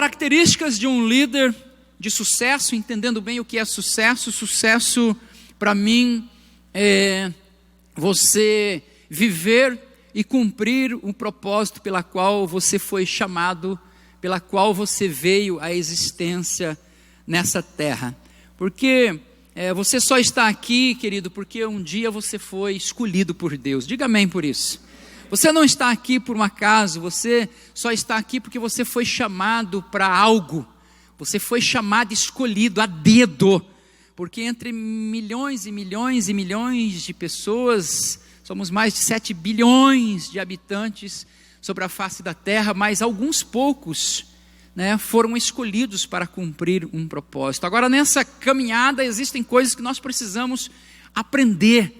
características de um líder de sucesso, entendendo bem o que é sucesso. Sucesso, para mim, é você viver e cumprir o propósito pela qual você foi chamado, pela qual você veio à existência nessa terra. Porque você só está aqui, querido, porque um dia você foi escolhido por Deus. Diga amém por isso. Você não está aqui por um acaso, você só está aqui porque você foi chamado para algo. Você foi chamado, escolhido a dedo. Porque entre milhões e milhões e milhões de pessoas, somos mais de 7 bilhões de habitantes sobre a face da terra, mas alguns poucos, foram escolhidos para cumprir um propósito. Agora, nessa caminhada existem coisas que nós precisamos aprender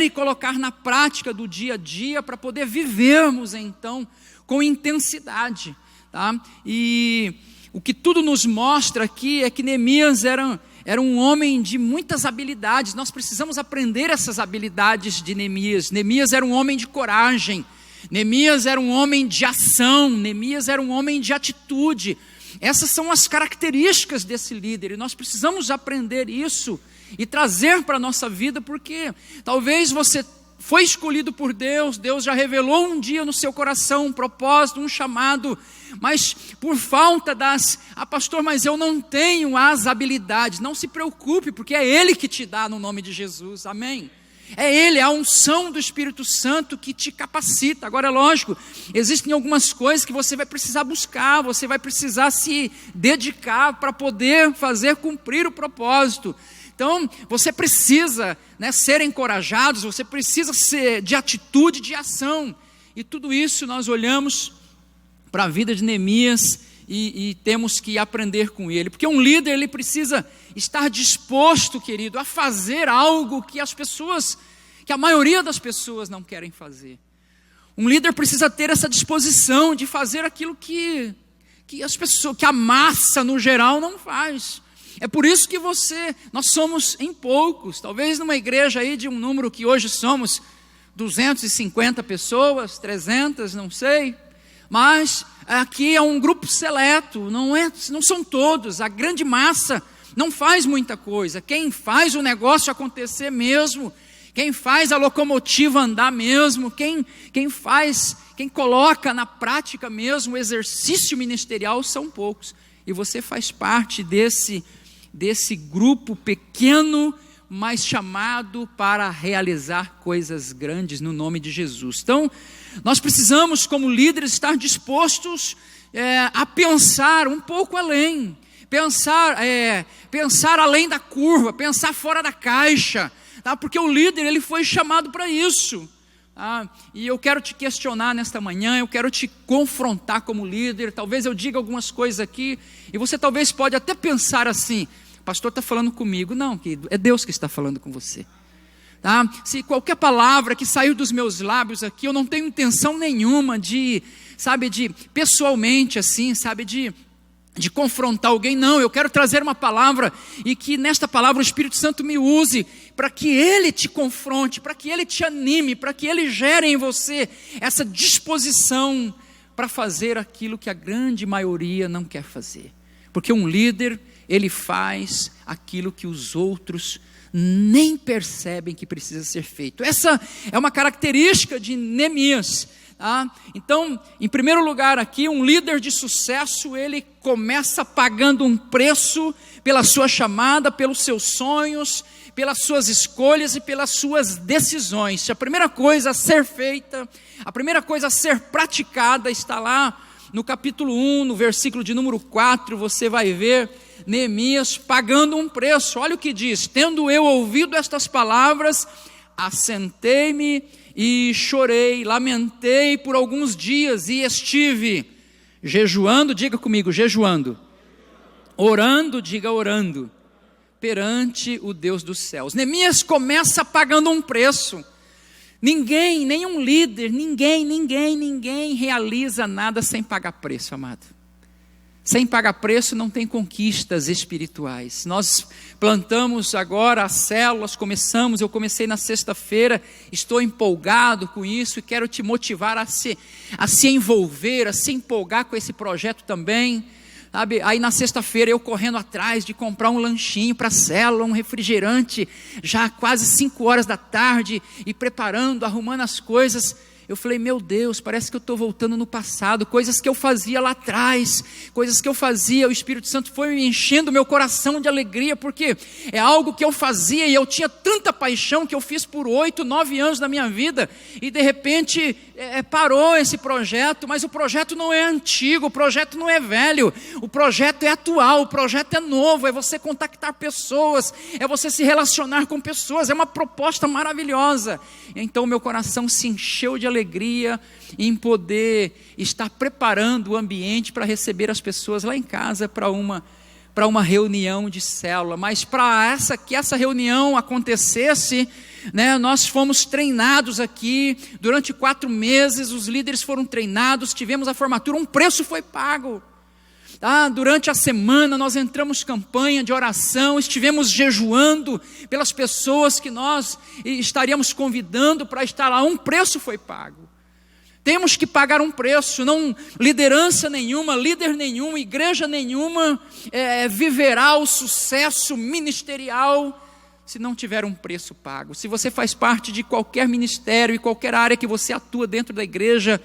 e colocar na prática do dia a dia para poder vivermos então com intensidade, tá? E o que tudo nos mostra aqui é que Neemias era um homem de muitas habilidades. Nós precisamos aprender essas habilidades de Neemias. Neemias era um homem de coragem, Neemias era um homem de ação, Neemias era um homem de atitude. Essas são as características desse líder, e nós precisamos aprender isso e trazer para a nossa vida, porque talvez você foi escolhido por Deus, Deus já revelou um dia no seu coração um propósito, um chamado, mas por falta pastor, mas eu não tenho as habilidades. Não se preocupe, porque é Ele que te dá no nome de Jesus, amém? É Ele, a unção do Espírito Santo que te capacita. Agora é lógico, existem algumas coisas que você vai precisar buscar, você vai precisar se dedicar para poder cumprir o propósito. Então, você precisa ser encorajados, você precisa ser de atitude, de ação. E tudo isso nós olhamos para a vida de Neemias e temos que aprender com ele. Porque um líder, ele precisa estar disposto, querido, a fazer algo que a maioria das pessoas não querem fazer. Um líder precisa ter essa disposição de fazer aquilo que a massa no geral não faz. É por isso que nós somos em poucos, talvez numa igreja aí de um número que hoje somos 250 pessoas, 300, não sei, mas aqui é um grupo seleto, não são todos, a grande massa não faz muita coisa. Quem faz o negócio acontecer mesmo, quem faz a locomotiva andar mesmo, quem coloca na prática mesmo o exercício ministerial são poucos, e você faz parte desse grupo pequeno, mas chamado para realizar coisas grandes no nome de Jesus. Então, nós precisamos, como líderes, estar dispostos a pensar um pouco além, pensar além da curva, pensar fora da caixa, tá? Porque o líder, ele foi chamado para isso. E eu quero te questionar nesta manhã, eu quero te confrontar como líder. Talvez eu diga algumas coisas aqui, e você talvez pode até pensar assim: o pastor está falando comigo. Não, querido, é Deus que está falando com você, tá? Se qualquer palavra que saiu dos meus lábios aqui, eu não tenho intenção nenhuma de pessoalmente assim, de confrontar alguém. Não, eu quero trazer uma palavra, e que nesta palavra o Espírito Santo me use, para que Ele te confronte, para que Ele te anime, para que Ele gere em você essa disposição para fazer aquilo que a grande maioria não quer fazer. Porque um líder, ele faz aquilo que os outros nem percebem que precisa ser feito. Essa é uma característica de Neemias. Então, em primeiro lugar aqui, um líder de sucesso, ele começa pagando um preço pela sua chamada, pelos seus sonhos, pelas suas escolhas e pelas suas decisões. A primeira coisa a ser feita, a primeira coisa a ser praticada está lá no capítulo 1, no versículo de número 4, você vai ver Neemias pagando um preço. Olha o que diz: tendo eu ouvido estas palavras, assentei-me e chorei, lamentei por alguns dias, e estive jejuando, diga comigo, jejuando, orando, diga orando, perante o Deus dos céus. Neemias começa pagando um preço. Ninguém, nenhum líder, ninguém realiza nada sem pagar preço, amado. Sem pagar preço não tem conquistas espirituais. Nós plantamos agora as células, eu comecei na sexta-feira, estou empolgado com isso e quero te motivar a se envolver, a se empolgar com esse projeto também. Sabe? Aí na sexta-feira eu correndo atrás de comprar um lanchinho para a célula, um refrigerante, já quase 5 horas da tarde, e preparando, arrumando as coisas. Eu falei, meu Deus, parece que eu estou voltando no passado, coisas que eu fazia lá atrás, coisas que eu fazia, o Espírito Santo foi me enchendo meu coração de alegria, porque é algo que eu fazia e eu tinha tanta paixão que eu fiz por 8, 9 anos da minha vida, e de repente parou esse projeto, mas o projeto não é antigo, o projeto não é velho, o projeto é atual, o projeto é novo, é você contactar pessoas, é você se relacionar com pessoas, é uma proposta maravilhosa. Então meu coração se encheu de alegria em poder estar preparando o ambiente para receber as pessoas lá em casa para uma reunião de célula. Mas para que essa reunião acontecesse, nós fomos treinados aqui durante 4 meses, os líderes foram treinados, tivemos a formatura, um preço foi pago. Durante a semana nós entramos campanha de oração, estivemos jejuando pelas pessoas que nós estaríamos convidando para estar lá, um preço foi pago. Temos que pagar um preço, não liderança nenhuma, líder nenhum, igreja nenhuma viverá o sucesso ministerial se não tiver um preço pago. Se você faz parte de qualquer ministério e qualquer área que você atua dentro da igreja,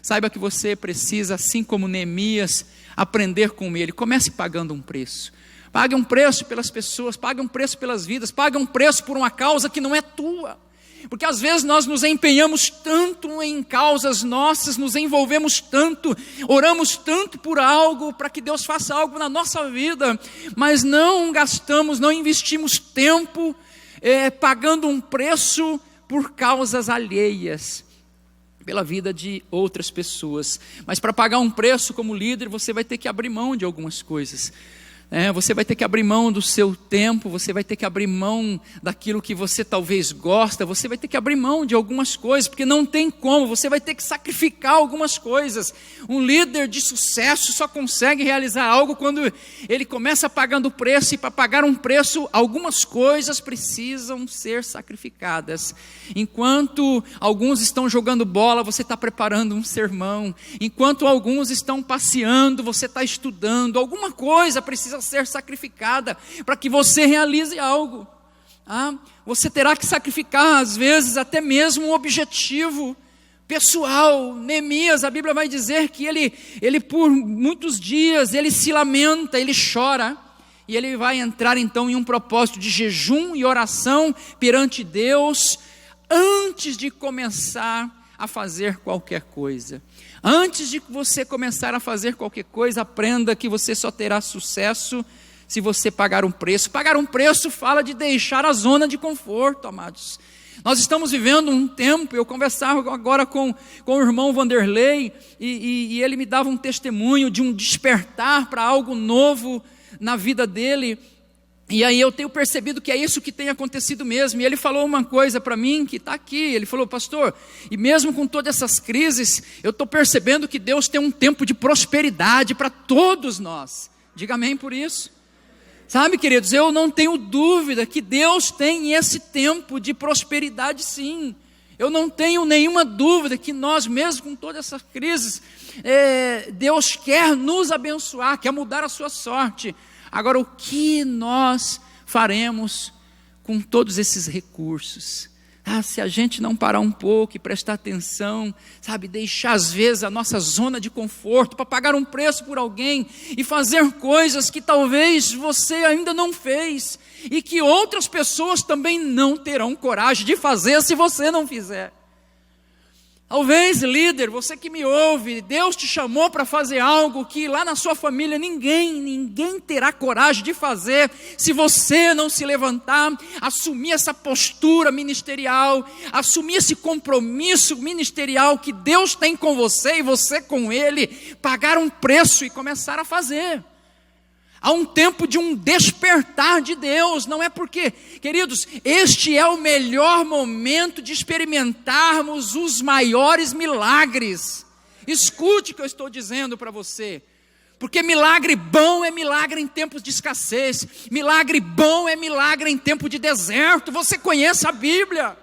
saiba que você precisa, assim como Neemias, aprender com ele. Comece pagando um preço. Pague um preço pelas pessoas, pague um preço pelas vidas, pague um preço por uma causa que não é tua. Porque às vezes nós nos empenhamos tanto em causas nossas, nos envolvemos tanto, oramos tanto por algo, para que Deus faça algo na nossa vida, mas não gastamos, não investimos tempo pagando um preço por causas alheias, pela vida de outras pessoas. Mas para pagar um preço como líder, você vai ter que abrir mão de algumas coisas. Você vai ter que abrir mão do seu tempo, você vai ter que abrir mão daquilo que você talvez gosta, você vai ter que abrir mão de algumas coisas, porque não tem como, você vai ter que sacrificar algumas coisas. Um líder de sucesso só consegue realizar algo quando ele começa pagando preço, e para pagar um preço, algumas coisas precisam ser sacrificadas. Enquanto alguns estão jogando bola, você está preparando um sermão. Enquanto alguns estão passeando, você está estudando. Alguma coisa precisa ser sacrificada para que você realize algo. Você terá que sacrificar, às vezes, até mesmo um objetivo pessoal. Neemias, a Bíblia vai dizer que ele por muitos dias, ele se lamenta, ele chora, e ele vai entrar então em um propósito de jejum e oração perante Deus, antes de começar a fazer qualquer coisa. Antes de você começar a fazer qualquer coisa, aprenda que você só terá sucesso se você pagar um preço. Pagar um preço fala de deixar a zona de conforto, amados. Nós estamos vivendo um tempo, eu conversava agora com o irmão Vanderlei, e ele me dava um testemunho de um despertar para algo novo na vida dele. E aí eu tenho percebido que é isso que tem acontecido mesmo. E ele falou uma coisa para mim que está aqui. Ele falou, pastor, e mesmo com todas essas crises, eu estou percebendo que Deus tem um tempo de prosperidade para todos nós. Diga amém por isso. Sabe, queridos, eu não tenho dúvida que Deus tem esse tempo de prosperidade, sim. Eu não tenho nenhuma dúvida que nós, mesmo com todas essas crises, Deus quer nos abençoar, quer mudar a sua sorte. Agora, o que nós faremos com todos esses recursos? Se a gente não parar um pouco e prestar atenção, sabe, deixar às vezes a nossa zona de conforto para pagar um preço por alguém e fazer coisas que talvez você ainda não fez e que outras pessoas também não terão coragem de fazer se você não fizer. Talvez, líder, você que me ouve, Deus te chamou para fazer algo que lá na sua família ninguém terá coragem de fazer se você não se levantar, assumir essa postura ministerial, assumir esse compromisso ministerial que Deus tem com você e você com Ele, pagar um preço e começar a fazer. Há um tempo de um despertar de Deus, não é porque, queridos, este é o melhor momento de experimentarmos os maiores milagres. Escute o que eu estou dizendo para você. Porque milagre bom é milagre em tempos de escassez. Milagre bom é milagre em tempo de deserto. Você conhece a Bíblia.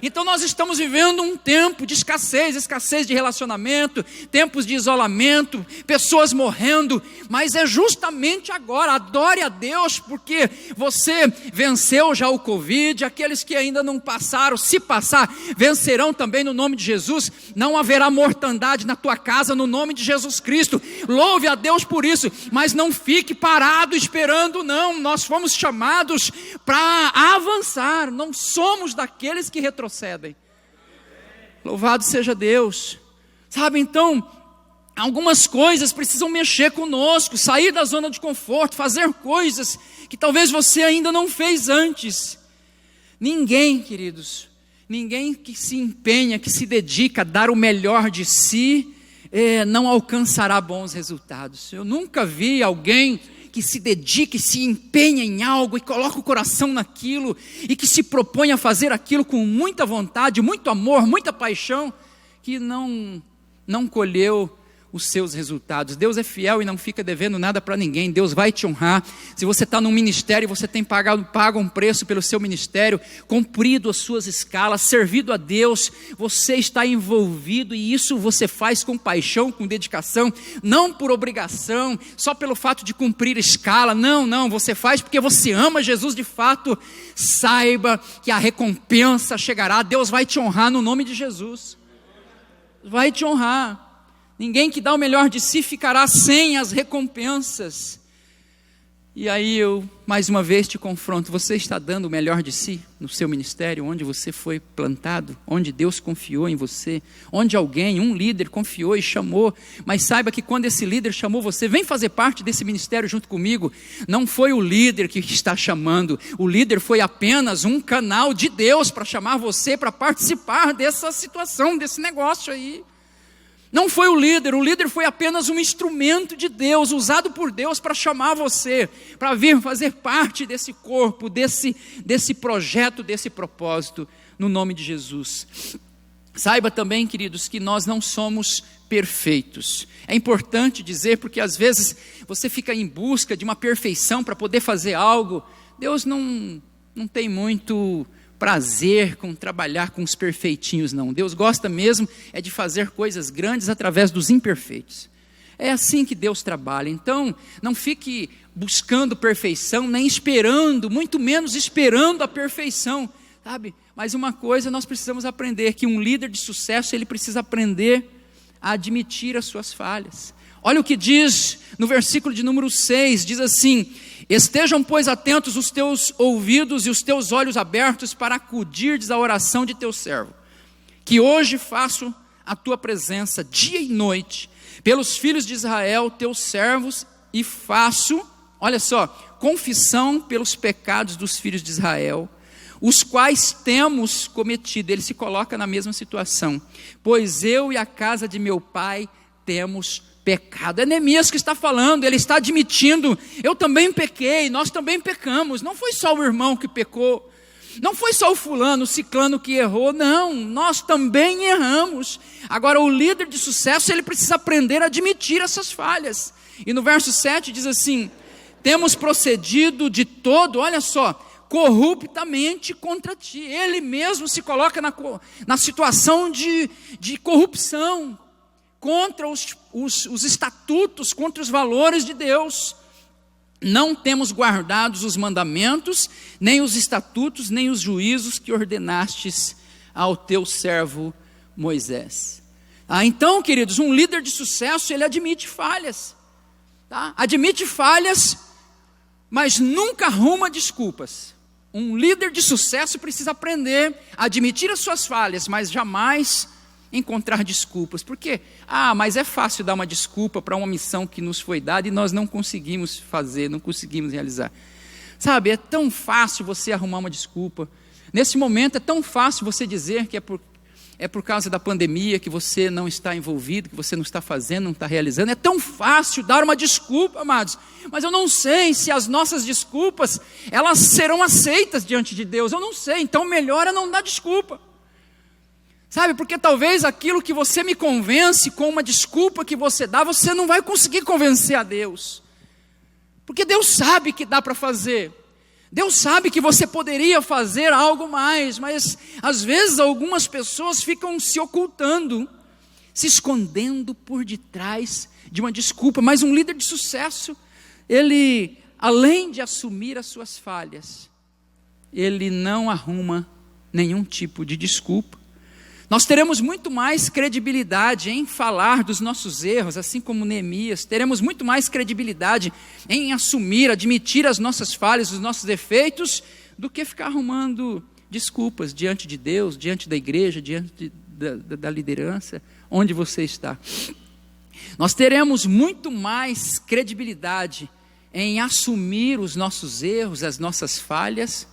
Então nós estamos vivendo um tempo de escassez de relacionamento, tempos de isolamento, pessoas morrendo, mas é justamente agora. Adore a Deus, porque você venceu já o Covid. Aqueles que ainda não passaram, se passar, vencerão também no nome de Jesus. Não haverá mortandade na tua casa no nome de Jesus Cristo. Louve a Deus por isso, mas não fique parado esperando, não. Nós fomos chamados para avançar, não somos daqueles que retrocedem. Louvado seja Deus. Sabe, então, algumas coisas precisam mexer conosco, sair da zona de conforto, fazer coisas que talvez você ainda não fez antes. Ninguém, queridos, ninguém que se empenha, que se dedica a dar o melhor de si, não alcançará bons resultados. Eu nunca vi alguém que se dedica e se empenha em algo e coloca o coração naquilo e que se propõe a fazer aquilo com muita vontade, muito amor, muita paixão, que não colheu os seus resultados. Deus é fiel e não fica devendo nada para ninguém. Deus vai te honrar. Se você está num ministério e você tem pago um preço pelo seu ministério, cumprido as suas escalas, servido a Deus, você está envolvido, e isso você faz com paixão, com dedicação, não por obrigação, só pelo fato de cumprir escala. Não, você faz porque você ama Jesus de fato. Saiba que a recompensa chegará. Deus vai te honrar no nome de Jesus. Vai te honrar. Ninguém que dá o melhor de si ficará sem as recompensas. E aí eu, mais uma vez, te confronto. Você está dando o melhor de si no seu ministério, onde você foi plantado, onde Deus confiou em você, onde alguém, um líder confiou e chamou. Mas saiba que quando esse líder chamou você, vem fazer parte desse ministério junto comigo, não foi o líder que está chamando. O líder foi apenas um canal de Deus para chamar você para participar dessa situação, desse negócio aí. Não foi o líder foi apenas um instrumento de Deus, usado por Deus para chamar você, para vir fazer parte desse corpo, desse projeto, desse propósito, no nome de Jesus. Saiba também, queridos, que nós não somos perfeitos. É importante dizer, porque às vezes você fica em busca de uma perfeição para poder fazer algo. Deus não tem muito prazer com trabalhar com os perfeitinhos, não. Deus gosta mesmo é de fazer coisas grandes através dos imperfeitos. É assim que Deus trabalha. Então, não fique buscando perfeição, nem esperando, muito menos esperando a perfeição, sabe? Mas uma coisa nós precisamos aprender, que um líder de sucesso, ele precisa aprender a admitir as suas falhas. Olha o que diz no versículo de número 6, diz assim: estejam, pois, atentos os teus ouvidos e os teus olhos abertos para acudirdes à oração de teu servo, que hoje faço a tua presença dia e noite, pelos filhos de Israel, teus servos, e faço, olha só, confissão pelos pecados dos filhos de Israel, os quais temos cometido. Ele se coloca na mesma situação. Pois eu e a casa de meu pai temos pecado. É Neemias que está falando, ele está admitindo: eu também pequei, nós também pecamos. Não foi só o irmão que pecou, não foi só o fulano, o ciclano que errou, não, nós também erramos. Agora o líder de sucesso, ele precisa aprender a admitir essas falhas. E no verso 7 diz assim: temos procedido de todo, olha só, corruptamente contra ti. Ele mesmo se coloca na situação de corrupção, contra os estatutos, contra os valores de Deus. Não temos guardados os mandamentos, nem os estatutos, nem os juízos que ordenastes ao teu servo Moisés. Então, queridos, um líder de sucesso, ele admite falhas, tá? Admite falhas, mas nunca arruma desculpas. Um líder de sucesso precisa aprender a admitir as suas falhas, mas jamais encontrar desculpas. Por quê? Mas é fácil dar uma desculpa para uma missão que nos foi dada e nós não conseguimos fazer, não conseguimos realizar. Sabe, é tão fácil você arrumar uma desculpa. Nesse momento é tão fácil você dizer que é por causa da pandemia que você não está envolvido, que você não está fazendo, não está realizando. É tão fácil dar uma desculpa, amados. Mas eu não sei se as nossas desculpas, elas serão aceitas diante de Deus. Eu não sei, então melhor é não dar desculpa. Sabe, porque talvez aquilo que você me convence com uma desculpa que você dá, você não vai conseguir convencer a Deus. Porque Deus sabe que dá para fazer. Deus sabe que você poderia fazer algo mais, mas às vezes algumas pessoas ficam se ocultando, se escondendo por detrás de uma desculpa. Mas um líder de sucesso, ele, além de assumir as suas falhas, ele não arruma nenhum tipo de desculpa. Nós teremos muito mais credibilidade em falar dos nossos erros, assim como Neemias. Teremos muito mais credibilidade em assumir, admitir as nossas falhas, os nossos defeitos, do que ficar arrumando desculpas diante de Deus, diante da igreja, diante da liderança, onde você está. Nós teremos muito mais credibilidade em assumir os nossos erros, as nossas falhas,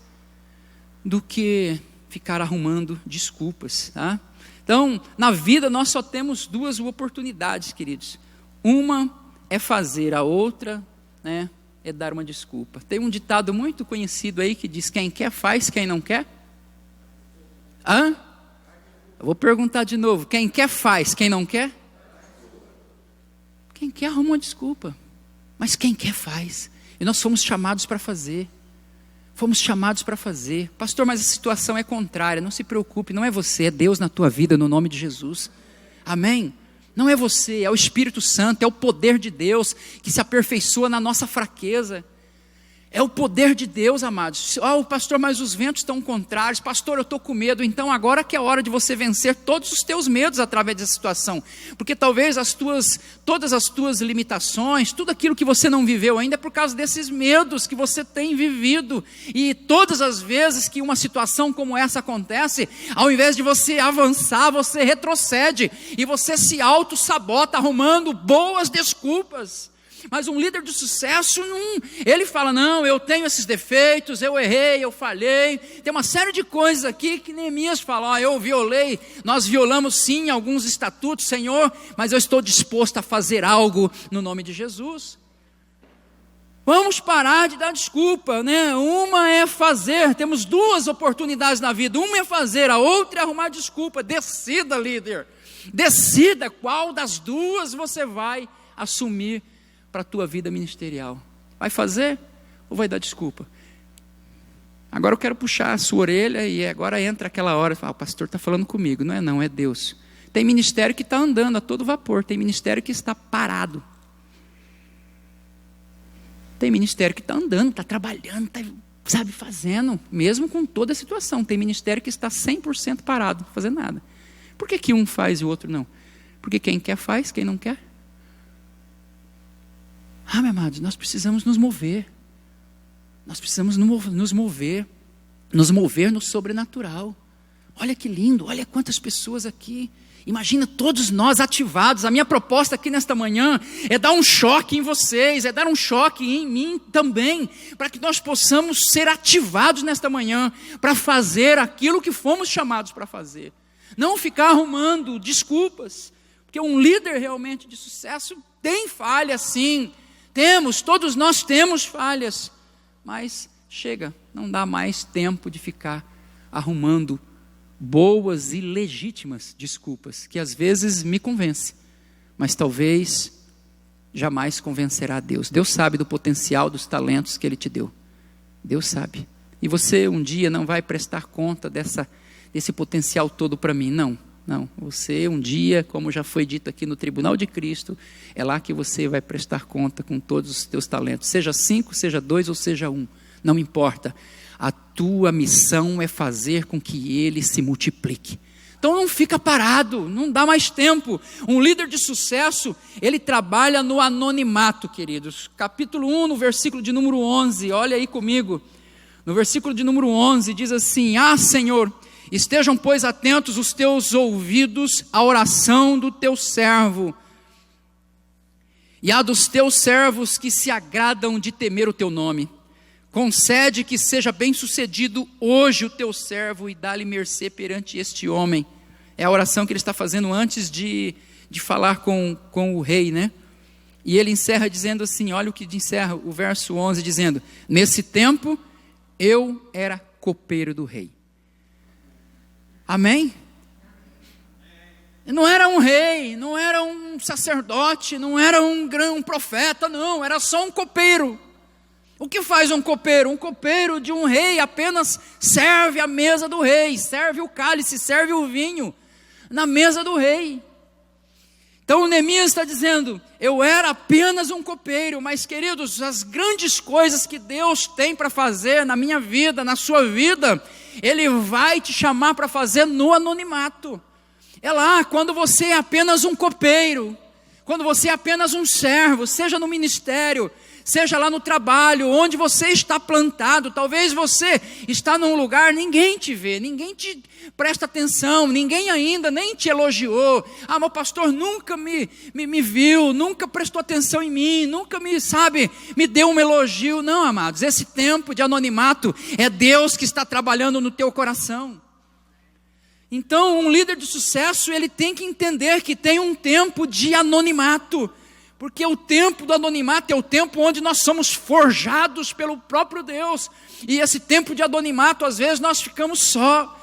do que ficar arrumando desculpas, tá? Então, na vida nós só temos duas oportunidades, queridos. Uma é fazer, a outra, né, é dar uma desculpa. Tem um ditado muito conhecido aí que diz: quem quer faz, quem não quer? Eu vou perguntar de novo: quem quer faz, quem não quer? Quem quer arruma uma desculpa, mas quem quer faz. E nós fomos chamados para fazer. Fomos chamados para fazer. Pastor, mas a situação é contrária. Não se preocupe, não é você, é Deus na tua vida, no nome de Jesus. Amém? Não é você, é o Espírito Santo, é o poder de Deus que se aperfeiçoa na nossa fraqueza. É o poder de Deus, amados. Pastor, mas os ventos estão contrários. Pastor, eu estou com medo. Então agora que é a hora de você vencer todos os teus medos através dessa situação. Porque talvez todas as tuas limitações, tudo aquilo que você não viveu ainda é por causa desses medos que você tem vivido. E todas as vezes que uma situação como essa acontece, ao invés de você avançar, você retrocede. E você se auto-sabota arrumando boas desculpas. Mas um líder de sucesso, ele fala: não, eu tenho esses defeitos, eu errei, eu falhei. Tem uma série de coisas aqui que Neemias fala: eu violei, nós violamos sim alguns estatutos, Senhor, mas eu estou disposto a fazer algo no nome de Jesus. Vamos parar de dar desculpa, né? Uma é fazer, temos duas oportunidades na vida. Uma é fazer, a outra é arrumar desculpa. Decida, líder, decida qual das duas você vai assumir para a tua vida ministerial. Vai fazer ou vai dar desculpa? Agora eu quero puxar a sua orelha e agora entra aquela hora, o pastor está falando comigo. Não é não, é Deus. Tem ministério que está andando a todo vapor, tem ministério que está parado. Tem ministério que está andando, está trabalhando, está, fazendo, mesmo com toda a situação. Tem ministério que está 100% parado, não fazendo nada. Por que um faz e o outro não? Porque quem quer faz, quem não quer? Meu amado, nós precisamos nos mover. Nós precisamos nos mover no sobrenatural. Olha que lindo, olha quantas pessoas aqui. Imagina todos nós ativados. A minha proposta aqui nesta manhã é dar um choque em vocês, é dar um choque em mim também, para que nós possamos ser ativados nesta manhã, para fazer aquilo que fomos chamados para fazer. Não ficar arrumando desculpas, porque um líder realmente de sucesso tem falha sim. Todos nós temos falhas, mas chega, não dá mais tempo de ficar arrumando boas e legítimas desculpas, que às vezes me convence, mas talvez jamais convencerá a Deus. Deus sabe do potencial, dos talentos que Ele te deu. Deus sabe. E você um dia não vai prestar conta desse potencial todo para mim, não. Você um dia, como já foi dito aqui no tribunal de Cristo, é lá que você vai prestar conta com todos os teus talentos, seja 5, seja 2 ou seja 1, não importa, a tua missão é fazer com que ele se multiplique. Então não fica parado, não dá mais tempo. Um líder de sucesso, ele trabalha no anonimato, queridos. Capítulo 1, no versículo de número 11, olha aí comigo, no versículo de número 11, diz assim: Senhor, estejam, pois, atentos os teus ouvidos à oração do teu servo e à dos teus servos que se agradam de temer o teu nome. Concede que seja bem sucedido hoje o teu servo e dá-lhe mercê perante este homem. É a oração que ele está fazendo antes de falar com o rei, né? E ele encerra dizendo assim, olha o que encerra o verso 11, dizendo: nesse tempo eu era copeiro do rei. Amém? Não era um rei, não era um sacerdote, não era um profeta, não, era só um copeiro. O que faz um copeiro? Um copeiro de um rei apenas serve a mesa do rei, serve o cálice, serve o vinho na mesa do rei. Então Neemias está dizendo, eu era apenas um copeiro, mas queridos, as grandes coisas que Deus tem para fazer na minha vida, na sua vida, Ele vai te chamar para fazer no anonimato. É lá, quando você é apenas um copeiro, quando você é apenas um servo, seja no ministério, seja lá no trabalho, onde você está plantado, talvez você está num lugar, ninguém te vê, ninguém te presta atenção, ninguém ainda nem te elogiou, meu pastor nunca me viu, nunca prestou atenção em mim, nunca me deu um elogio. Não, amados, esse tempo de anonimato é Deus que está trabalhando no teu coração. Então, um líder de sucesso, ele tem que entender que tem um tempo de anonimato, porque o tempo do anonimato é o tempo onde nós somos forjados pelo próprio Deus, e esse tempo de anonimato, às vezes nós ficamos só.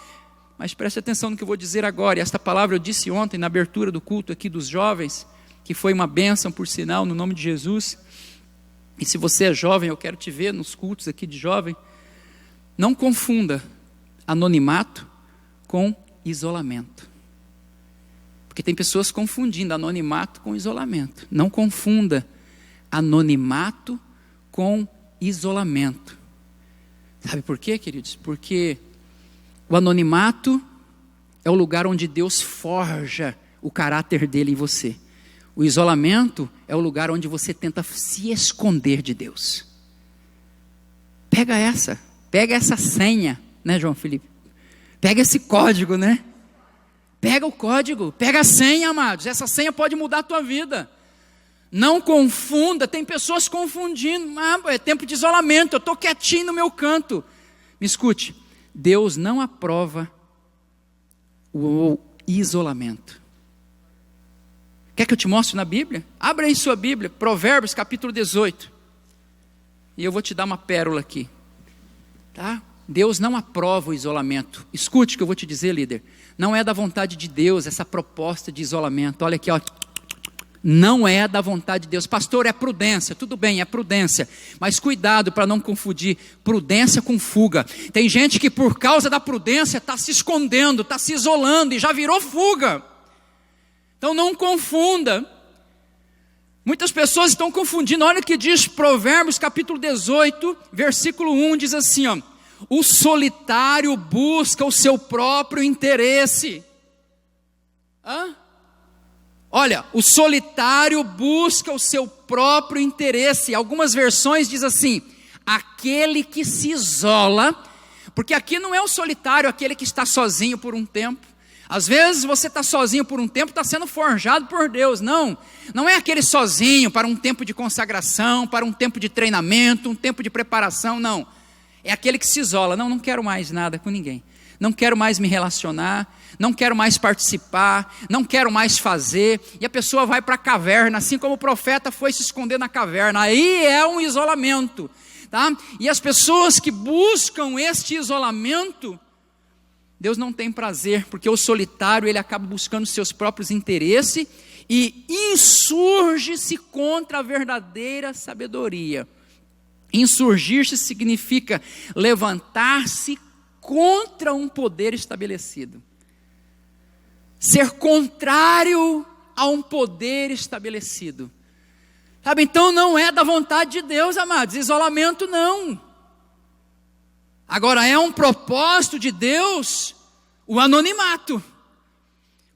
Mas preste atenção no que eu vou dizer agora, e esta palavra eu disse ontem na abertura do culto aqui dos jovens, que foi uma bênção por sinal, no nome de Jesus. E se você é jovem, eu quero te ver nos cultos aqui de jovem. Não confunda anonimato com isolamento, porque tem pessoas confundindo anonimato com isolamento. Não confunda anonimato com isolamento. Sabe por quê, queridos? Porque o anonimato é o lugar onde Deus forja o caráter dele em você. O isolamento é o lugar onde você tenta se esconder de Deus. Pega essa senha, né, João Felipe? Pega esse código, né? Pega o código, pega a senha, amados. Essa senha pode mudar a tua vida. Não confunda, tem pessoas confundindo. É tempo de isolamento, eu estou quietinho no meu canto. Me escute, Deus não aprova o isolamento. Quer que eu te mostre na Bíblia? Abra aí sua Bíblia, Provérbios capítulo 18. E eu vou te dar uma pérola aqui. Tá? Deus não aprova o isolamento. Escute o que eu vou te dizer, líder. Não é da vontade de Deus essa proposta de isolamento. Olha aqui, ó. Não é da vontade de Deus. Pastor, é prudência. Tudo bem, é prudência. Mas cuidado para não confundir prudência com fuga. Tem gente que por causa da prudência está se escondendo, está se isolando e já virou fuga. Então não confunda. Muitas pessoas estão confundindo. Olha o que diz Provérbios capítulo 18, versículo 1, diz assim, ó. O solitário busca o seu próprio interesse. Olha, o solitário busca o seu próprio interesse. Algumas versões diz assim, aquele que se isola, porque aqui não é o solitário, aquele que está sozinho por um tempo. Às vezes você está sozinho por um tempo, está sendo forjado por Deus. Não é aquele sozinho para um tempo de consagração, para um tempo de treinamento, um tempo de preparação, não. É aquele que se isola. Não quero mais nada com ninguém. Não quero mais me relacionar. Não quero mais participar. Não quero mais fazer. E a pessoa vai para a caverna, assim como o profeta foi se esconder na caverna. Aí é um isolamento. Tá? E as pessoas que buscam este isolamento, Deus não tem prazer, porque o solitário ele acaba buscando seus próprios interesses e insurge-se contra a verdadeira sabedoria. Insurgir-se significa levantar-se contra um poder estabelecido. Ser contrário a um poder estabelecido. Sabe, então não é da vontade de Deus, amados, isolamento não. Agora é um propósito de Deus o anonimato.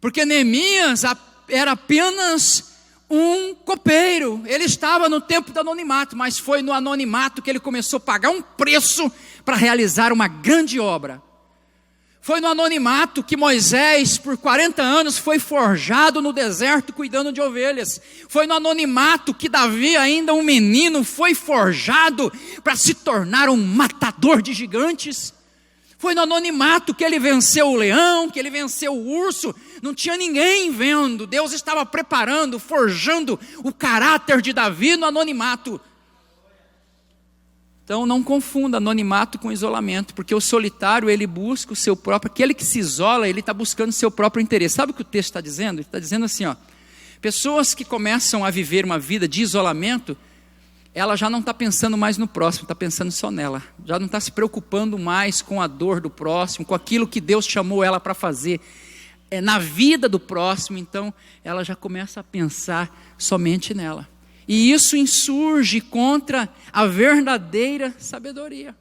Porque Neemias era apenas um copeiro, ele estava no tempo do anonimato, mas foi no anonimato que ele começou a pagar um preço para realizar uma grande obra. Foi no anonimato que Moisés, por 40 anos, foi forjado no deserto cuidando de ovelhas. Foi no anonimato que Davi, ainda um menino, foi forjado para se tornar um matador de gigantes. Foi no anonimato que ele venceu o leão, que ele venceu o urso. Não tinha ninguém vendo. Deus estava preparando, forjando o caráter de Davi no anonimato. Então não confunda anonimato com isolamento, porque o solitário ele busca o seu próprio, aquele que se isola, ele está buscando o seu próprio interesse. Sabe o que o texto está dizendo? Ele está dizendo assim, ó, pessoas que começam a viver uma vida de isolamento, ela já não está pensando mais no próximo, está pensando só nela. Já não está se preocupando mais com a dor do próximo, com aquilo que Deus chamou ela para fazer na vida do próximo. Então ela já começa a pensar somente nela. E isso insurge contra a verdadeira sabedoria.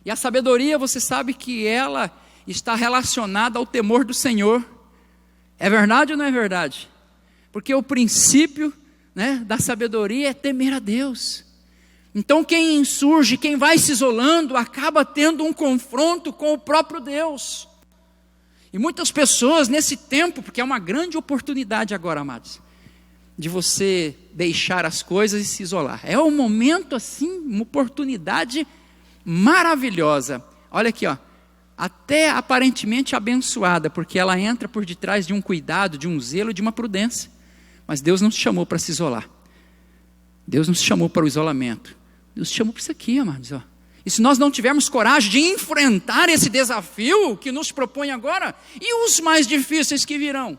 E a sabedoria, você sabe que ela está relacionada ao temor do Senhor. É verdade ou não é verdade? Porque o princípio, né, da sabedoria é temer a Deus. Então quem insurge, quem vai se isolando, acaba tendo um confronto com o próprio Deus. E muitas pessoas nesse tempo, porque é uma grande oportunidade agora, amados, de você deixar as coisas e se isolar. É um momento assim, uma oportunidade maravilhosa. Olha aqui, ó, até aparentemente abençoada, porque ela entra por detrás de um cuidado, de um zelo, de uma prudência. Mas Deus não te chamou para se isolar. Deus não te chamou para o isolamento. Deus te chamou para isso aqui, amados. Ó. E se nós não tivermos coragem de enfrentar esse desafio que nos propõe agora, e os mais difíceis que virão?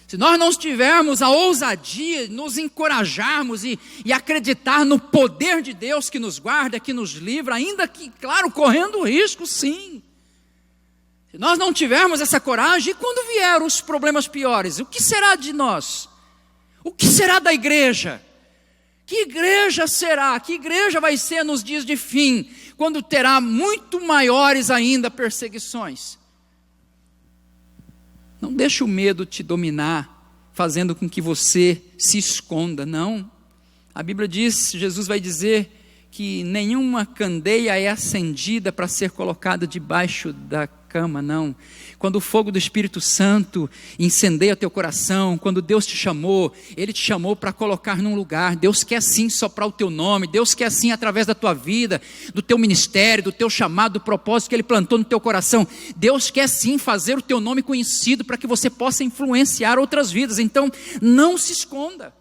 Se nós não tivermos a ousadia, nos encorajarmos e acreditar no poder de Deus que nos guarda, que nos livra, ainda que, claro, correndo risco, sim. Se nós não tivermos essa coragem, e quando vieram os problemas piores, o que será de nós? O que será da igreja? Que igreja será? Que igreja vai ser nos dias de fim, quando terá muito maiores ainda perseguições? Não deixe o medo te dominar, fazendo com que você se esconda, não. A Bíblia diz, Jesus vai dizer que nenhuma candeia é acendida para ser colocada debaixo da cama, não. Quando o fogo do Espírito Santo incendeia teu coração, quando Deus te chamou, Ele te chamou para colocar num lugar. Deus quer sim soprar o teu nome, Deus quer sim através da tua vida, do teu ministério, do teu chamado, do propósito que Ele plantou no teu coração. Deus quer sim fazer o teu nome conhecido para que você possa influenciar outras vidas. Então não se esconda.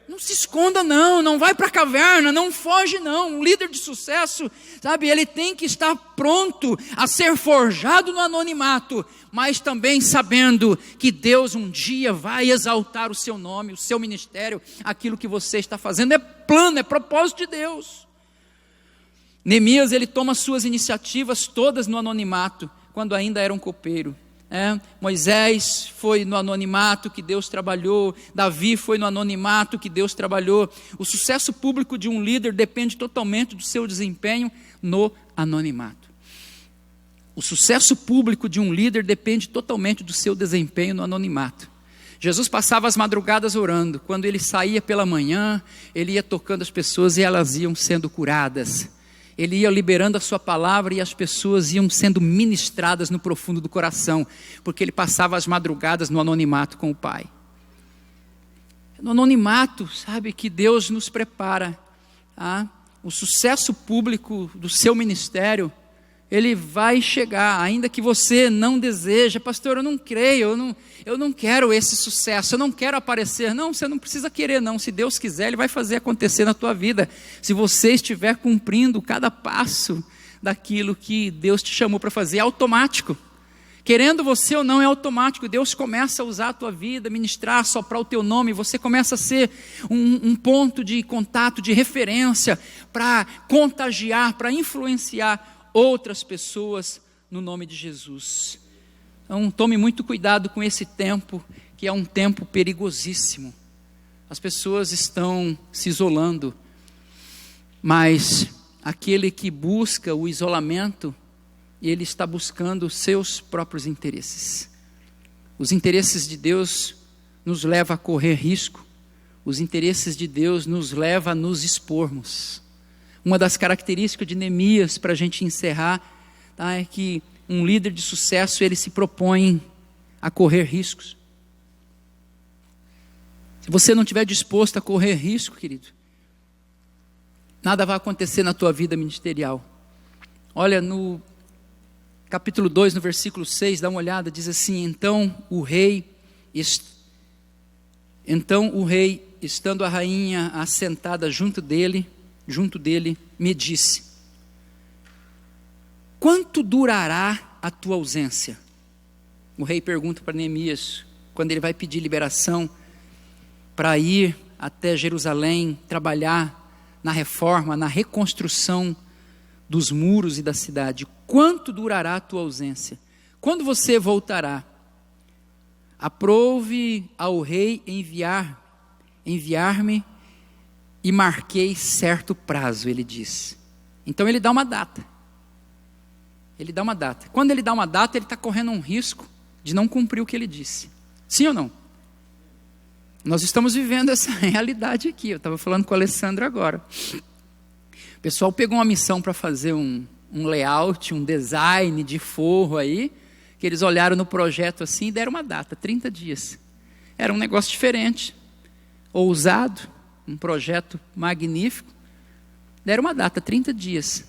Não se esconda não, não vai para a caverna, não foge não. Um líder de sucesso, sabe, ele tem que estar pronto a ser forjado no anonimato, mas também sabendo que Deus um dia vai exaltar o seu nome, o seu ministério, aquilo que você está fazendo. É plano, é propósito de Deus. Neemias, ele toma suas iniciativas todas no anonimato, quando ainda era um copeiro. Moisés foi no anonimato que Deus trabalhou, Davi foi no anonimato que Deus trabalhou. O sucesso público de um líder depende totalmente do seu desempenho no anonimato. O sucesso público de um líder depende totalmente do seu desempenho no anonimato. Jesus passava as madrugadas orando. Quando ele saía pela manhã, ele ia tocando as pessoas e elas iam sendo curadas. Ele ia liberando a sua palavra e as pessoas iam sendo ministradas no profundo do coração, porque ele passava as madrugadas no anonimato com o Pai. No anonimato, sabe, que Deus nos prepara. O sucesso público do seu ministério, ele vai chegar, ainda que você não deseja. Pastor, eu não creio, eu não quero esse sucesso, eu não quero aparecer. Não, você não precisa querer não, se Deus quiser, Ele vai fazer acontecer na tua vida, se você estiver cumprindo cada passo daquilo que Deus te chamou para fazer. É automático, querendo você ou não, é automático. Deus começa a usar a tua vida, ministrar, soprar o teu nome, você começa a ser um ponto de contato, de referência, para contagiar, para influenciar outras pessoas no nome de Jesus. Então tome muito cuidado com esse tempo, que é um tempo perigosíssimo. As pessoas estão se isolando, mas aquele que busca o isolamento, ele está buscando os seus próprios interesses. Os interesses de Deus nos levam a correr risco, os interesses de Deus nos levam a nos expormos. Uma das características de Neemias, para a gente encerrar, é que um líder de sucesso, ele se propõe a correr riscos. Se você não estiver disposto a correr risco, querido, nada vai acontecer na tua vida ministerial. Olha, no capítulo 2, no versículo 6, dá uma olhada, diz assim: Então o rei, estando a rainha assentada junto dele, junto dele, me disse: quanto durará a tua ausência? O rei pergunta para Neemias, quando ele vai pedir liberação para ir até Jerusalém, trabalhar na reforma, na reconstrução dos muros e da cidade. Quanto durará a tua ausência? Quando você voltará? Aprouve ao rei enviar-me e marquei certo prazo, ele diz. Então ele dá uma data. Quando ele dá uma data, ele está correndo um risco de não cumprir o que ele disse. Sim ou não? Nós estamos vivendo essa realidade aqui. Eu estava falando com a Alessandra agora. O pessoal pegou uma missão para fazer um layout, um design de forro aí, que eles olharam no projeto assim e deram uma data, 30 dias. Era um negócio diferente, ousado, um projeto magnífico. Deram uma data, 30 dias.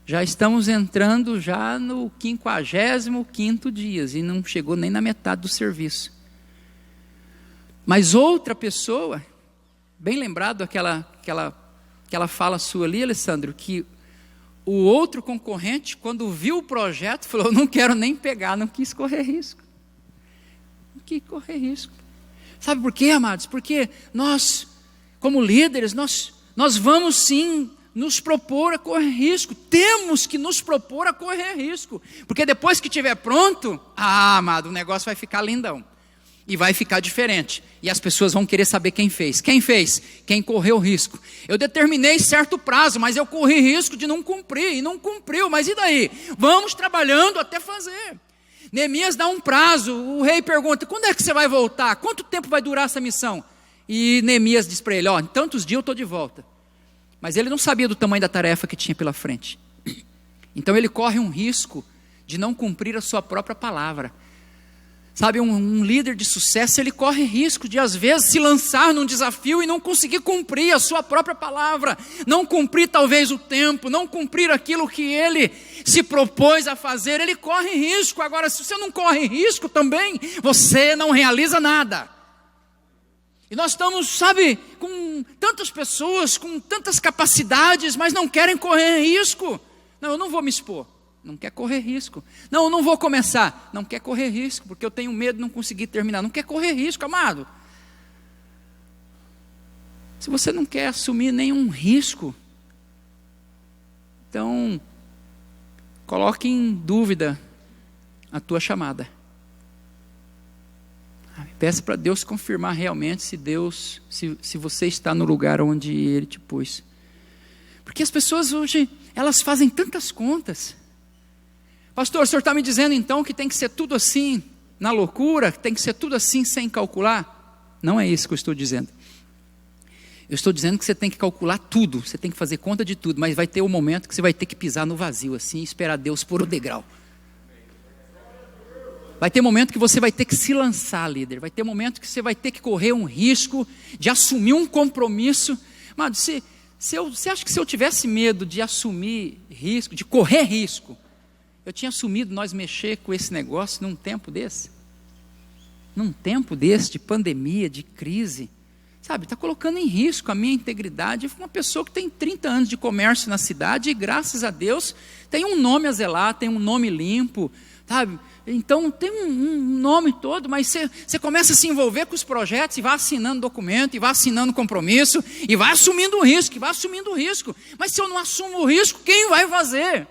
Já estamos entrando já no 55º dia e não chegou nem na metade do serviço. Mas outra pessoa, bem lembrado aquela fala sua ali, Alessandro, que o outro concorrente, quando viu o projeto, falou: não quero nem pegar, não quis correr risco. Não quis correr risco. Sabe por quê, amados? Porque nós, como líderes, nós vamos sim nos propor a correr risco. Temos que nos propor a correr risco. Porque depois que estiver pronto, amado, o negócio vai ficar lindão. E vai ficar diferente. E as pessoas vão querer saber quem fez. Quem fez? Quem correu risco. Eu determinei certo prazo, mas eu corri risco de não cumprir. E não cumpriu. Mas e daí? Vamos trabalhando até fazer. Neemias dá um prazo. O rei pergunta: quando é que você vai voltar? Quanto tempo vai durar essa missão? E Neemias diz para ele: em tantos dias eu estou de volta. Mas ele não sabia do tamanho da tarefa que tinha pela frente. Então ele corre um risco de não cumprir a sua própria palavra. Sabe, um líder de sucesso, ele corre risco de às vezes se lançar num desafio e não conseguir cumprir a sua própria palavra, não cumprir talvez o tempo, não cumprir aquilo que ele se propôs a fazer. Ele corre risco. Agora, se você não corre risco também, você não realiza nada. E nós estamos, sabe, com tantas pessoas, com tantas capacidades, mas não querem correr risco. Não, eu não vou me expor. Não quer correr risco. Não, eu não vou começar. Não quer correr risco, porque eu tenho medo de não conseguir terminar. Não quer correr risco, amado. Se você não quer assumir nenhum risco, então coloque em dúvida a tua chamada. Peça para Deus confirmar realmente se você está no lugar onde Ele te pôs. Porque as pessoas hoje, elas fazem tantas contas. Pastor, o senhor está me dizendo então que tem que ser tudo assim, na loucura, que tem que ser tudo assim sem calcular? Não é isso que eu estou dizendo. Eu estou dizendo que você tem que calcular tudo, você tem que fazer conta de tudo, mas vai ter um momento que você vai ter que pisar no vazio assim, e esperar Deus pôr o degrau. Vai ter momento que você vai ter que se lançar, líder. Vai ter momento que você vai ter que correr um risco de assumir um compromisso. Mas você acha que se eu tivesse medo de assumir risco, de correr risco, eu tinha assumido nós mexer com esse negócio num tempo desse? Num tempo desse de pandemia, de crise. Sabe, está colocando em risco a minha integridade. Uma pessoa que tem 30 anos de comércio na cidade e graças a Deus tem um nome a zelar, tem um nome limpo, sabe? Então tem um nome todo, mas você começa a se envolver com os projetos e vai assinando documento, e vai assinando compromisso, e vai assumindo o risco, e vai assumindo o risco. Mas se eu não assumo o risco, quem vai fazer?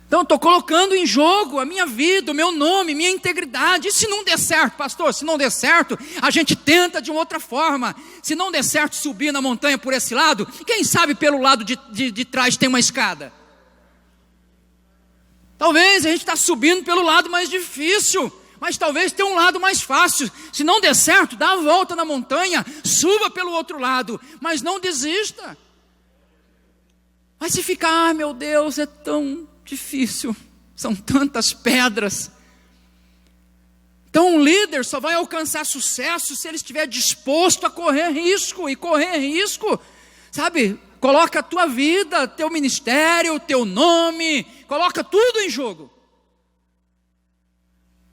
Então eu estou colocando em jogo a minha vida, o meu nome, minha integridade. E se não der certo, pastor, se não der certo, a gente tenta de uma outra forma. Se não der certo subir na montanha por esse lado, quem sabe pelo lado de trás tem uma escada? Talvez a gente está subindo pelo lado mais difícil, mas talvez tenha um lado mais fácil. Se não der certo, dá a volta na montanha, suba pelo outro lado, mas não desista. Mas se ficar, meu Deus, é tão difícil, são tantas pedras. Então um líder só vai alcançar sucesso se ele estiver disposto a correr risco. E correr risco, sabe, coloca a tua vida, teu ministério, teu nome, coloca tudo em jogo.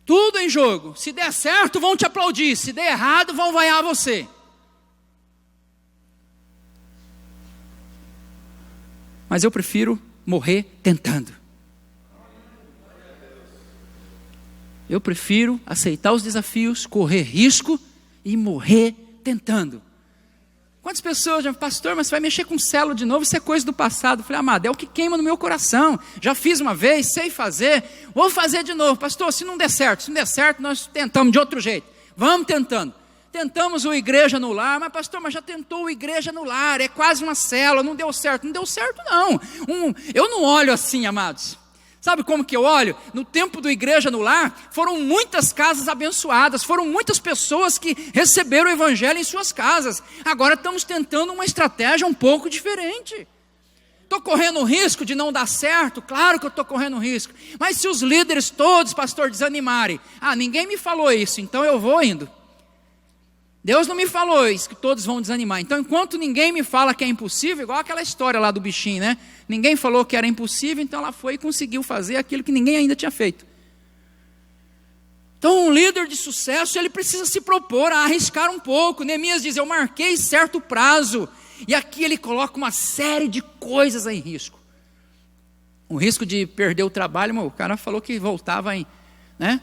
Tudo em jogo. Se der certo, vão te aplaudir. Se der errado, vão vaiar você. mas eu prefiro morrer tentando. Eu prefiro aceitar os desafios, correr risco e morrer tentando. Quantas pessoas já, pastor, mas você vai mexer com célula de novo, isso é coisa do passado. Eu falei, amado, é o que queima no meu coração. Já fiz uma vez, sei fazer, vou fazer de novo. Pastor, se não der certo, nós tentamos de outro jeito. Vamos tentando. Tentamos o igreja no lar, mas pastor, já tentou o igreja no lar, é quase uma célula, não deu certo. Não deu certo não. Eu não olho assim, amados. Sabe como que eu olho? No tempo do igreja no lar, foram muitas casas abençoadas, foram muitas pessoas que receberam o evangelho em suas casas. Agora estamos tentando uma estratégia um pouco diferente. Estou correndo o risco de não dar certo? Claro que eu estou correndo risco. Mas se os líderes todos, pastor, desanimarem, ninguém me falou isso, então eu vou indo. Deus não me falou isso, que todos vão desanimar. Então, enquanto ninguém me fala que é impossível, igual aquela história lá do bichinho, né? Ninguém falou que era impossível, então ela foi e conseguiu fazer aquilo que ninguém ainda tinha feito. Então, um líder de sucesso, ele precisa se propor a arriscar um pouco. Neemias diz, eu marquei certo prazo. E aqui ele coloca uma série de coisas em risco. O risco de perder o trabalho, o cara falou que voltava em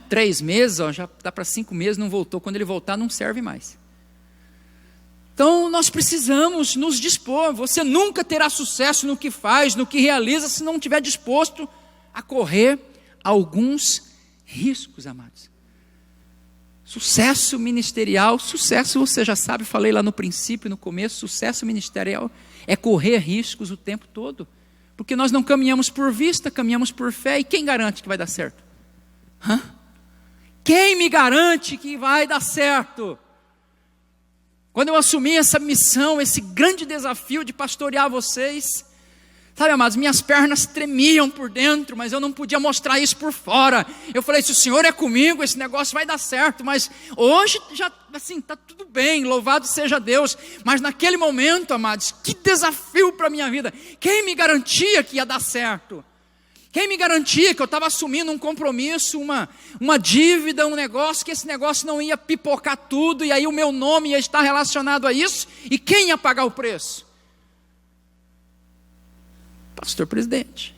3 meses, já dá para 5 meses, não voltou. Quando ele voltar, não serve mais. Então nós precisamos nos dispor. Você nunca terá sucesso no que faz, no que realiza, se não estiver disposto a correr alguns riscos, amados. Sucesso ministerial, sucesso você já sabe, falei lá no princípio, no começo, sucesso ministerial é correr riscos o tempo todo. Porque nós não caminhamos por vista, caminhamos por fé. E quem garante que vai dar certo? Quem me garante que vai dar certo? Quando eu assumi essa missão, esse grande desafio de pastorear vocês, sabe, amados, minhas pernas tremiam por dentro, mas eu não podia mostrar isso por fora. Eu falei, se o Senhor é comigo, esse negócio vai dar certo. Mas hoje já, assim, está tudo bem, louvado seja Deus. Mas naquele momento, amados, que desafio para a minha vida. Quem me garantia que ia dar certo? Quem me garantia que eu estava assumindo um compromisso, uma dívida, um negócio, que esse negócio não ia pipocar tudo, e aí o meu nome ia estar relacionado a isso, e quem ia pagar o preço? Pastor presidente.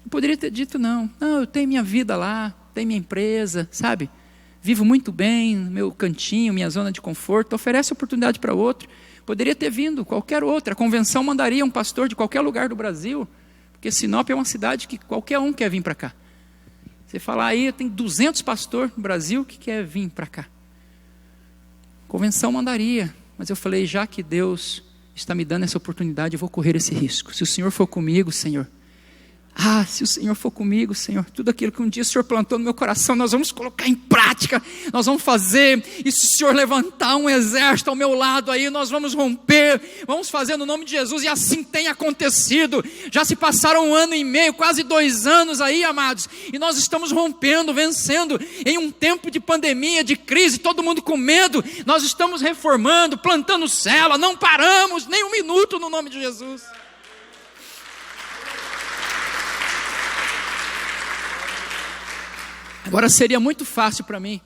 Eu poderia ter dito não, eu tenho minha vida lá, tenho minha empresa, sabe? Vivo muito bem, no meu cantinho, minha zona de conforto, oferece oportunidade para outro. Poderia ter vindo qualquer outra, a convenção mandaria um pastor de qualquer lugar do Brasil, porque Sinop é uma cidade que qualquer um quer vir para cá. Você fala aí, tem 200 pastores no Brasil que quer vir para cá. Convenção mandaria, mas eu falei, já que Deus está me dando essa oportunidade, eu vou correr esse risco. Se o Senhor for comigo, Senhor, se o Senhor for comigo, Senhor, tudo aquilo que um dia o Senhor plantou no meu coração, nós vamos colocar em prática, nós vamos fazer, e se o Senhor levantar um exército ao meu lado aí, nós vamos romper, vamos fazer no nome de Jesus, e assim tem acontecido. Já se passaram 1 ano e meio, quase 2 anos aí, amados, e nós estamos rompendo, vencendo, em um tempo de pandemia, de crise, todo mundo com medo, nós estamos reformando, plantando célula, não paramos nem 1 minuto no nome de Jesus. Agora seria muito fácil para mim,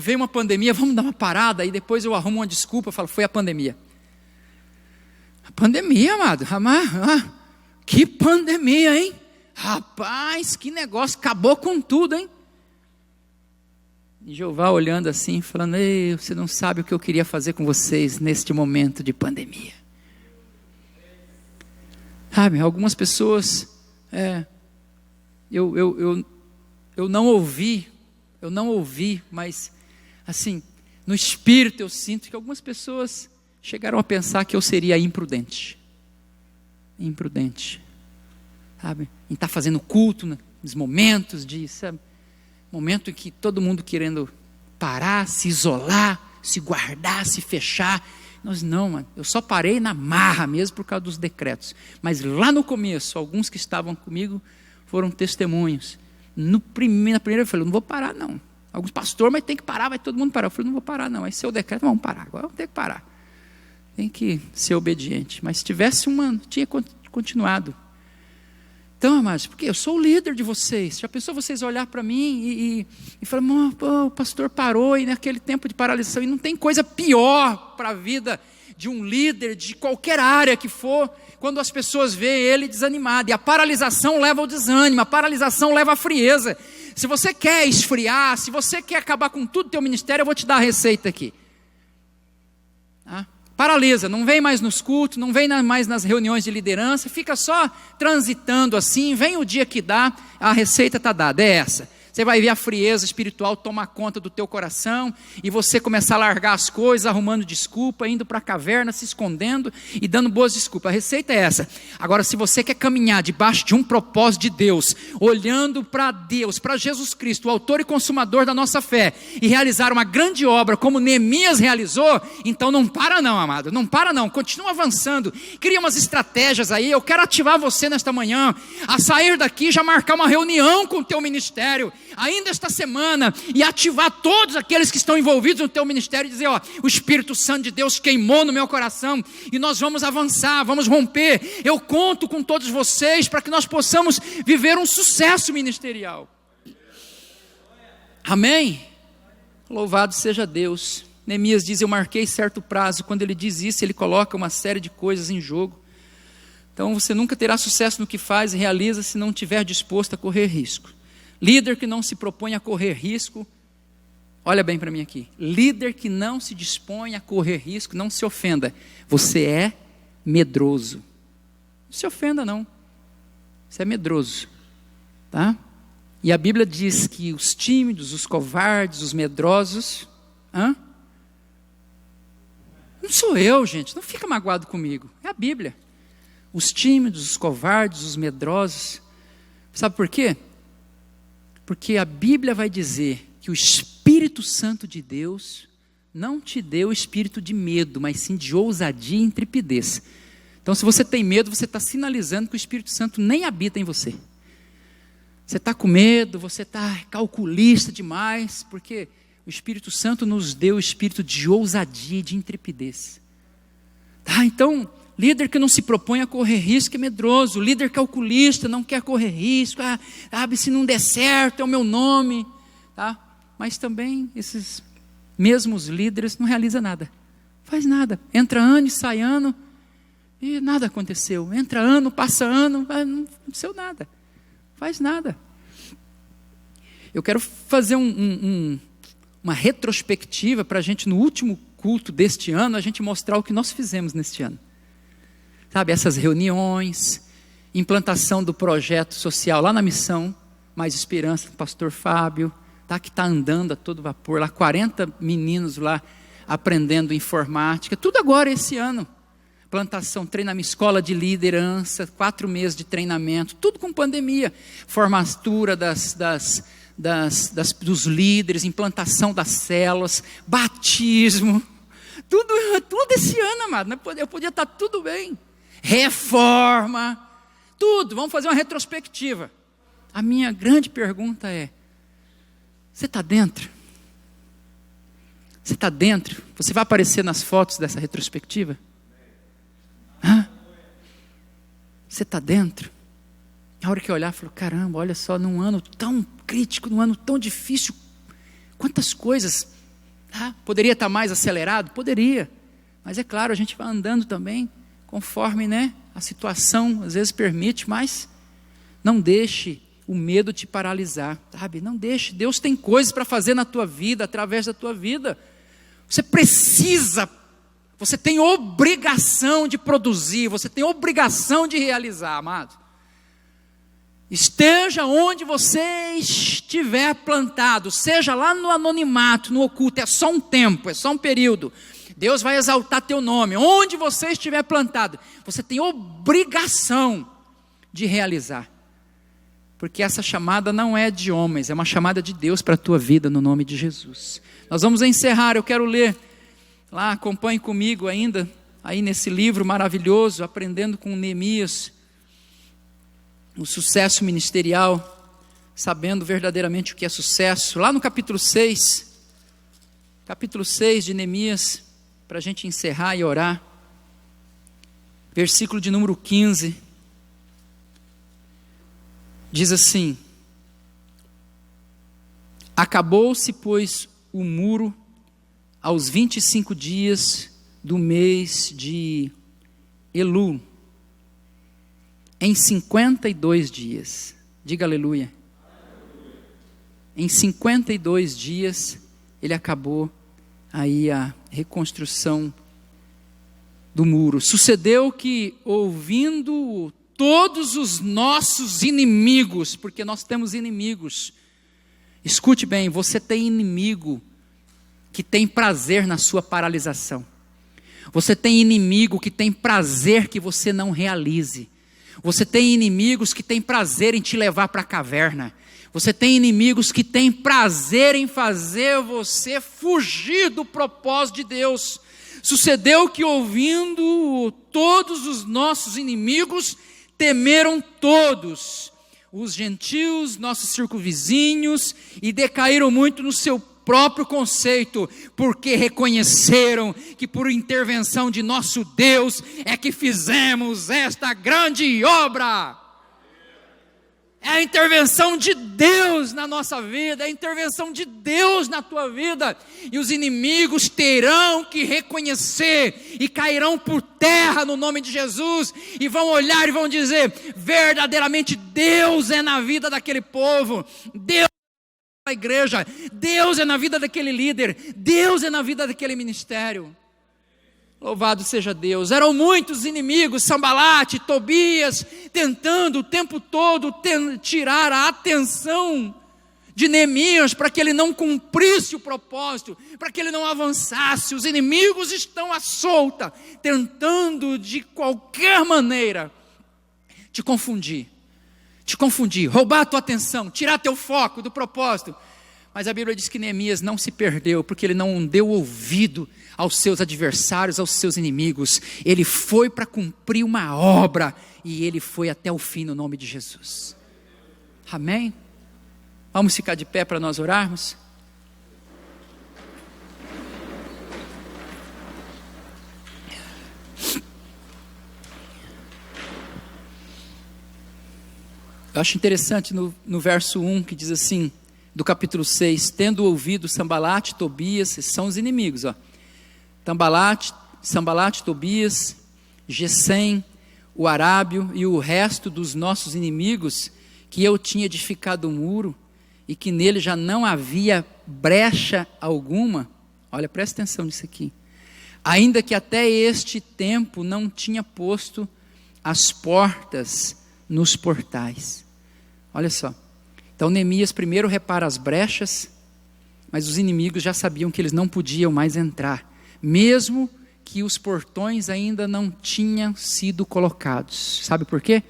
veio uma pandemia, vamos dar uma parada, e depois eu arrumo uma desculpa, falo, foi a pandemia. A pandemia, amado, que pandemia, hein? Rapaz, que negócio, acabou com tudo, hein? E Jeová olhando assim, falando, ei, você não sabe o que eu queria fazer com vocês neste momento de pandemia. Sabe, algumas pessoas, eu não ouvi, mas assim, no espírito eu sinto que algumas pessoas chegaram a pensar que eu seria imprudente, sabe, em estar fazendo culto nos momentos momento em que todo mundo querendo parar, se isolar, se guardar, se fechar. Nós não, mano, eu só parei na marra mesmo por causa dos decretos, mas lá no começo, alguns que estavam comigo foram testemunhos. Na primeira eu falei, não vou parar não. Alguns pastores, mas tem que parar, vai todo mundo parar. Eu falei, não vou parar não, aí seu decreto, vamos parar, agora vamos ter que parar. Tem que ser obediente. Mas se tivesse tinha continuado. Então, amados, porque eu sou o líder de vocês. Já pensou vocês olhar para mim e falar, o pastor parou, e naquele tempo de paralisação, e não tem coisa pior para a vida de um líder, de qualquer área que for, quando as pessoas veem ele desanimado. E a paralisação leva ao desânimo, a paralisação leva à frieza. Se você quer esfriar, se você quer acabar com tudo do teu ministério, eu vou te dar a receita aqui. Paralisa, não vem mais nos cultos, não vem mais nas reuniões de liderança, fica só transitando assim, vem o dia que dá, a receita está dada, é essa. Você vai ver a frieza espiritual tomar conta do teu coração, e você começar a largar as coisas, arrumando desculpa, indo para a caverna, se escondendo e dando boas desculpas. A receita é essa. Agora, se você quer caminhar debaixo de um propósito de Deus, olhando para Deus, para Jesus Cristo, o autor e consumador da nossa fé, e realizar uma grande obra como Neemias realizou, então não para não, amado, não para não, continua avançando, cria umas estratégias aí. Eu quero ativar você nesta manhã, a sair daqui, já marcar uma reunião com o teu ministério, ainda esta semana, e ativar todos aqueles que estão envolvidos no teu ministério, e dizer, ó, o Espírito Santo de Deus queimou no meu coração, e nós vamos avançar, vamos romper. Eu conto com todos vocês, para que nós possamos viver um sucesso ministerial. Amém? Louvado seja Deus. Neemias diz, eu marquei certo prazo. Quando ele diz isso, ele coloca uma série de coisas em jogo. Então você nunca terá sucesso no que faz e realiza, se não estiver disposto a correr risco. Líder que não se propõe a correr risco, olha bem para mim aqui, líder que não se dispõe a correr risco, não se ofenda, você é medroso. Não se ofenda não, você é medroso, tá? E a Bíblia diz que os tímidos, os covardes, os medrosos, não sou eu, gente, não fica magoado comigo, é a Bíblia. Os tímidos, os covardes, os medrosos, sabe por quê? Porque a Bíblia vai dizer que o Espírito Santo de Deus não te deu espírito de medo, mas sim de ousadia e intrepidez. Então, se você tem medo, você está sinalizando que o Espírito Santo nem habita em você. Você está com medo, você está calculista demais, porque o Espírito Santo nos deu o espírito de ousadia e de intrepidez. Tá? Então, líder que não se propõe a correr risco é medroso. Líder calculista, não quer correr risco. Se não der certo, é o meu nome. Tá? Mas também esses mesmos líderes não realizam nada. Faz nada. Entra ano e sai ano e nada aconteceu. Entra ano, passa ano, não aconteceu nada. Faz nada. Eu quero fazer uma retrospectiva para a gente, no último culto deste ano, a gente mostrar o que nós fizemos neste ano. Sabe, essas reuniões, implantação do projeto social lá na Missão Mais Esperança, do pastor Fábio, tá, que está andando a todo vapor, lá 40 meninos lá aprendendo informática, tudo agora esse ano. Plantação, treinamento, escola de liderança, 4 meses de treinamento, tudo com pandemia, formatura dos líderes, implantação das células, batismo, tudo esse ano, amado, eu podia estar tudo bem. Reforma, tudo, vamos fazer uma retrospectiva. A minha grande pergunta é, você está dentro? Você está dentro? Você vai aparecer nas fotos dessa retrospectiva? Você está dentro? A hora que eu olhar, eu falo, caramba, olha só, num ano tão crítico, num ano tão difícil, quantas coisas, poderia estar mais acelerado? Poderia, mas é claro, a gente vai andando também, conforme, a situação às vezes permite, mas não deixe o medo te paralisar, sabe? Não deixe, Deus tem coisas para fazer na tua vida, através da tua vida. Você precisa, você tem obrigação de produzir, você tem obrigação de realizar, amado. Esteja onde você estiver plantado, seja lá no anonimato, no oculto, é só um tempo, é só um período. Deus vai exaltar teu nome, onde você estiver plantado, você tem obrigação de realizar, porque essa chamada não é de homens, é uma chamada de Deus para a tua vida, no nome de Jesus. Nós vamos encerrar, eu quero ler, lá acompanhe comigo ainda, aí nesse livro maravilhoso, Aprendendo com Neemias, o sucesso ministerial, sabendo verdadeiramente o que é sucesso, lá no capítulo 6 de Neemias, para a gente encerrar e orar, versículo de número 15, diz assim: acabou-se, pois, o muro aos 25 dias do mês de Elul, em 52 dias, diga aleluia. Em 52 dias, ele acabou aí a reconstrução do muro. Sucedeu que, ouvindo todos os nossos inimigos, porque nós temos inimigos, escute bem, você tem inimigo que tem prazer na sua paralisação. Você tem inimigo que tem prazer que você não realize. Você tem inimigos que tem prazer em te levar para a caverna. Você tem inimigos que têm prazer em fazer você fugir do propósito de Deus. Sucedeu que, ouvindo todos os nossos inimigos, temeram todos, os gentios, nossos circunvizinhos, e decaíram muito no seu próprio conceito, porque reconheceram que por intervenção de nosso Deus é que fizemos esta grande obra. É a intervenção de Deus na nossa vida, é a intervenção de Deus na tua vida, e os inimigos terão que reconhecer, e cairão por terra no nome de Jesus, e vão olhar e vão dizer, verdadeiramente Deus é na vida daquele povo, Deus é na igreja, Deus é na vida daquele líder, Deus é na vida daquele ministério. Louvado seja Deus. Eram muitos inimigos, Sambalate, Tobias, tentando o tempo todo tirar a atenção de Neemias, para que ele não cumprisse o propósito, para que ele não avançasse. Os inimigos estão à solta, tentando de qualquer maneira te confundir, roubar a tua atenção, tirar teu foco do propósito. Mas a Bíblia diz que Neemias não se perdeu, porque ele não deu ouvido aos seus adversários, aos seus inimigos. Ele foi para cumprir uma obra, e ele foi até o fim no nome de Jesus. Amém? Vamos ficar de pé para nós orarmos? Eu acho interessante no verso 1, que diz assim, do capítulo 6, tendo ouvido Sambalate, Tobias, esses são os inimigos, ó. Sambalate, Tobias, Gesem, o arábio e o resto dos nossos inimigos, que eu tinha edificado o muro, e que nele já não havia brecha alguma. Olha, presta atenção nisso aqui. Ainda que até este tempo não tinha posto as portas nos portais. Olha só. Então Neemias primeiro repara as brechas, mas os inimigos já sabiam que eles não podiam mais entrar, mesmo que os portões ainda não tinham sido colocados. Sabe por quê?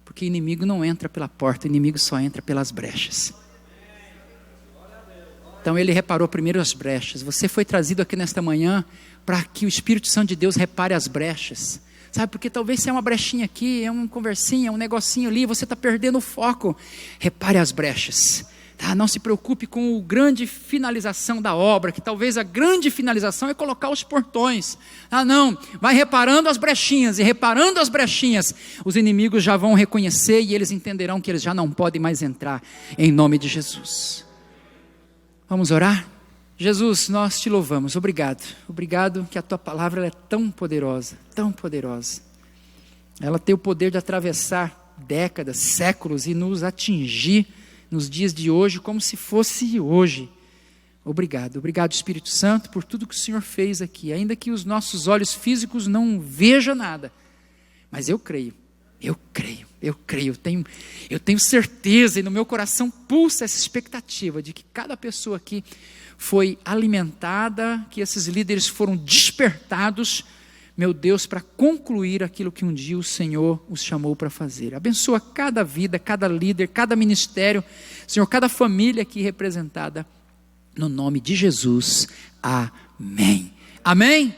Porque o inimigo não entra pela porta, o inimigo só entra pelas brechas. Então ele reparou primeiro as brechas. Você foi trazido aqui nesta manhã para que o Espírito Santo de Deus repare as brechas. Sabe, porque talvez se é uma brechinha aqui, é uma conversinha, é um negocinho ali, você está perdendo o foco. Repare as brechas, tá? Não se preocupe com a grande finalização da obra, que talvez a grande finalização é colocar os portões. Não, vai reparando as brechinhas, e reparando as brechinhas, os inimigos já vão reconhecer, e eles entenderão que eles já não podem mais entrar, em nome de Jesus. Vamos orar? Jesus, nós te louvamos, obrigado que a tua palavra ela é tão poderosa, ela tem o poder de atravessar décadas, séculos e nos atingir nos dias de hoje como se fosse hoje. Obrigado Espírito Santo por tudo que o Senhor fez aqui, ainda que os nossos olhos físicos não vejam nada, mas eu creio, eu tenho certeza, e no meu coração pulsa essa expectativa de que cada pessoa aqui foi alimentada, que esses líderes foram despertados, meu Deus, para concluir aquilo que um dia o Senhor os chamou para fazer. Abençoa cada vida, cada líder, cada ministério, Senhor, cada família aqui representada, no nome de Jesus, amém. Amém?